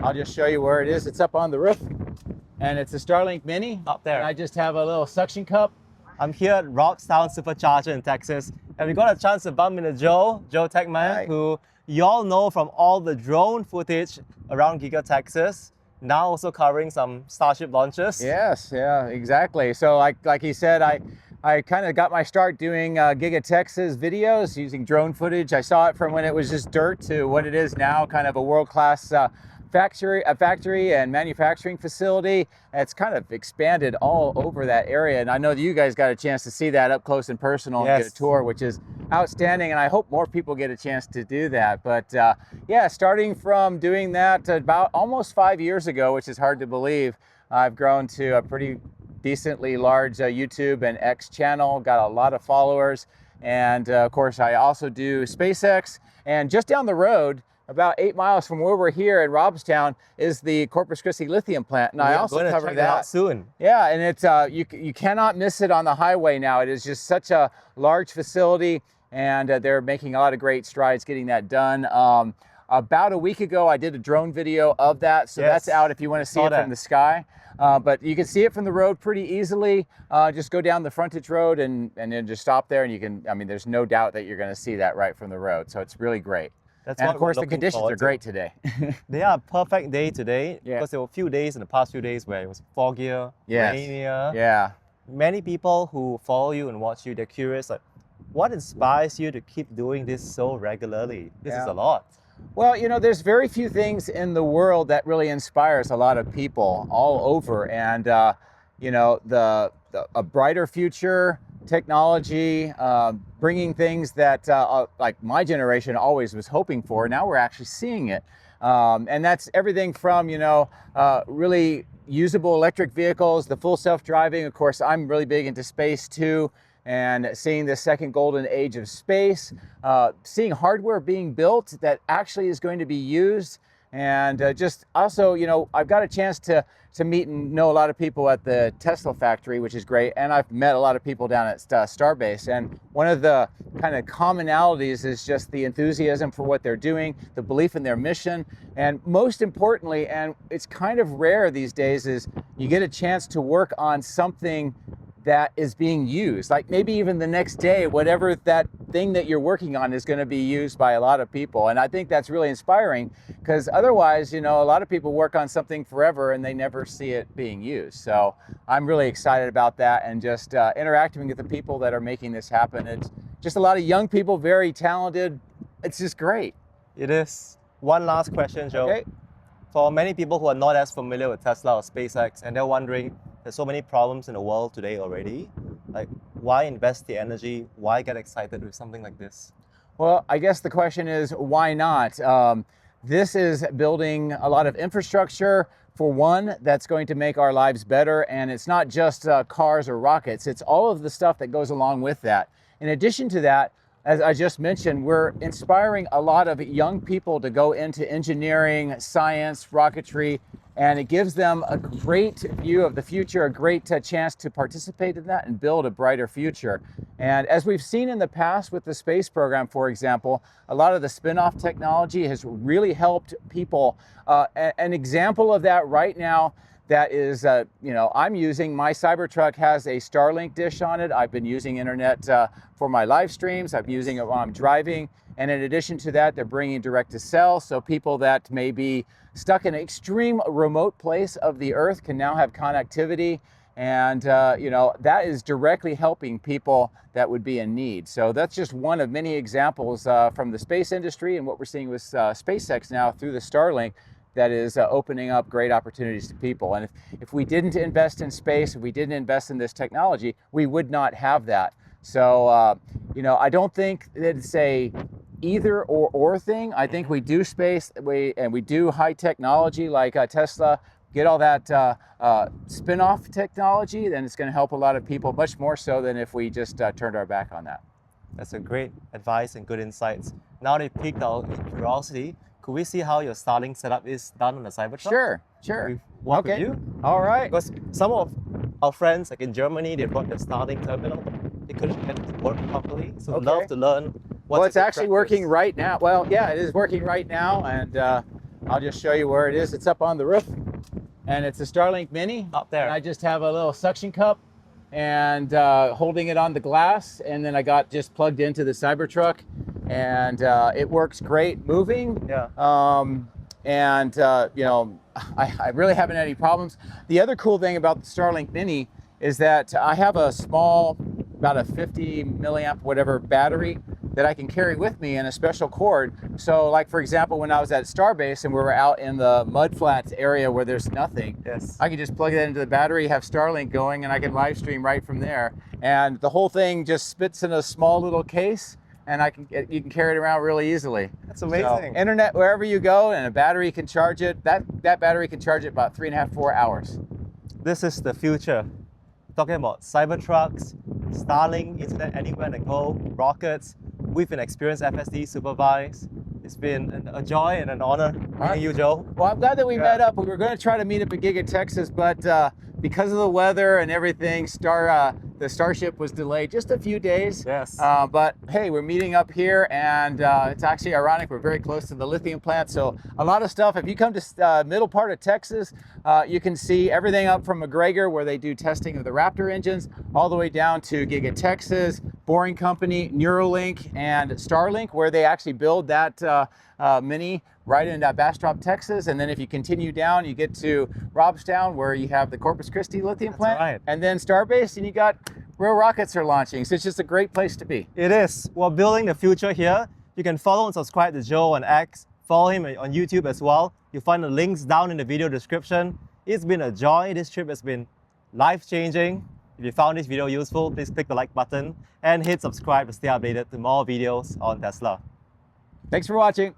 I'll just show you where it is. It's up on the roof, and it's a Starlink Mini. Up there. And I just have a little suction cup. I'm here at Rockstown Supercharger in Texas, and we got a chance to bump into Joe Tegtmeyer, Right. who you all know from all the drone footage around Giga, Texas. Now also covering some Starship launches. Yes, yeah, exactly. So like he said, I kind of got my start doing Giga Texas videos using drone footage. I saw it from when it was just dirt to what it is now, kind of a world-class factory and manufacturing facility. It's kind of expanded all over that area, and I know that you guys got a chance to see that up close and personal and get a tour, which is outstanding, and I hope more people get a chance to do that. But yeah, starting from doing that about almost 5 years ago, which is hard to believe, I've grown to a pretty decently large YouTube and X channel, got a lot of followers, and of course I also do SpaceX, and just down the road, about 8 miles from where we're here in Robstown, is the Corpus Christi lithium plant, and I also cover that out soon. Yeah, and it's you cannot miss it on the highway now. It is just such a large facility, and they're making a lot of great strides getting that done. About a week ago, I did a drone video of that, so that's out if you want to see it from the sky. But you can see it from the road pretty easily. Just go down the frontage road and then just stop there, and you can. I mean, there's no doubt that you're going to see that right from the road. So it's really great. That's and of course, the conditions are great today. They are a perfect day today because there were a few days in the past few days where it was foggier, rainier. Yeah. Many people who follow you and watch you, they're curious, like, what inspires you to keep doing this so regularly? This is a lot. Well, you know, there's very few things in the world that really inspires a lot of people all over, and you know, a brighter future, technology, bringing things that like my generation always was hoping for. Now we're actually seeing it, and that's everything from, you know, really usable electric vehicles, the full self-driving. Of course, I'm really big into space too, and seeing the second golden age of space, seeing hardware being built that actually is going to be used, and just also, you know, I've got a chance to meet and know a lot of people at the Tesla factory, which is great, and I've met a lot of people down at Starbase, and one of the kind of commonalities is just the enthusiasm for what they're doing, the belief in their mission, and most importantly, and it's kind of rare these days, is you get a chance to work on something that is being used, like maybe even the next day, whatever that thing that you're working on is going to be used by a lot of people. And I think that's really inspiring, because otherwise, you know, a lot of people work on something forever and they never see it being used. So I'm really excited about that, and just interacting with the people that are making this happen. It's just a lot of young people, very talented. It's just great. It is. One last question, Joe. Okay. For many people who are not as familiar with Tesla or SpaceX, and they're wondering, there's so many problems in the world today already, like, why invest the energy? Why get excited with something like this? Well, I guess the question is, why not? This is building a lot of infrastructure, for one, that's going to make our lives better. And it's not just cars or rockets, it's all of the stuff that goes along with that. In addition to that, as I just mentioned, we're inspiring a lot of young people to go into engineering, science, rocketry, and it gives them a great view of the future, a great chance to participate in that and build a brighter future. And as we've seen in the past with the space program, for example, a lot of the spin-off technology has really helped people. An example of that right now that is, you know, I'm using, my Cybertruck has a Starlink dish on it. I've been using internet for my live streams. I'm using it while I'm driving. And in addition to that, they're bringing direct to cell. So people that may be stuck in an extreme remote place of the earth can now have connectivity. And, you know, that is directly helping people that would be in need. So that's just one of many examples from the space industry and what we're seeing with SpaceX now through the Starlink, that is opening up great opportunities to people. And if we didn't invest in space, if we didn't invest in this technology, we would not have that. So, you know, I don't think that it's a either or thing. I think we do space, and we do high technology like Tesla, get all that spin-off technology, then it's going to help a lot of people, much more so than if we just turned our back on that. That's a great advice and good insights. Now they piqued our curiosity. Could we see how your Starlink setup is done on the Cybertruck? Sure. We walk with you? All right. Because some of our friends, like in Germany, they brought their Starlink terminal, but they couldn't get it to work properly. So I'd love to learn what's Well, it's actually working right now. Well, yeah, it is working right now, and I'll just show you where it is. It's up on the roof, and it's a Starlink Mini. Up there. And I just have a little suction cup and holding it on the glass, and then I got just plugged into the Cybertruck, and it works great moving. Yeah. You know, I really haven't had any problems. The other cool thing about the Starlink Mini is that I have a small, about a 50 milliamp whatever battery that I can carry with me in a special cord. So like, for example, when I was at Starbase and we were out in the mudflats area where there's nothing, Yes. I can just plug that into the battery, have Starlink going, and I can live stream right from there. And the whole thing just spits in a small little case, and you can carry it around really easily. That's amazing. So, internet wherever you go, and a battery can charge it. That battery can charge it about 3.5, 4 hours. This is the future. Talking about Cybertrucks, Starlink, internet anywhere to go, rockets. We've been experienced FSD supervised. It's been a joy and an honor meeting you, Joe. Well, I'm glad that we met up. We were going to try to meet up at Giga, Texas, but because of the weather and everything, the Starship was delayed just a few days. Yes. But hey, we're meeting up here, and it's actually ironic. We're very close to the lithium plant, so a lot of stuff. If you come to middle part of Texas, you can see everything up from McGregor, where they do testing of the Raptor engines, all the way down to Giga, Texas, Boring Company, Neuralink, and Starlink, where they actually build that Mini right in Bastrop, Texas. And then if you continue down, you get to Robstown, where you have the Corpus Christi lithium plant, right. and then Starbase, and you got real rockets are launching. So it's just a great place to be. It is. We're building the future here. You can follow and subscribe to Joe on X. Follow him on YouTube as well. You'll find the links down in the video description. It's been a joy. This trip has been life-changing. If you found this video useful, please click the like button and hit subscribe to stay updated to more videos on Tesla. Thanks for watching.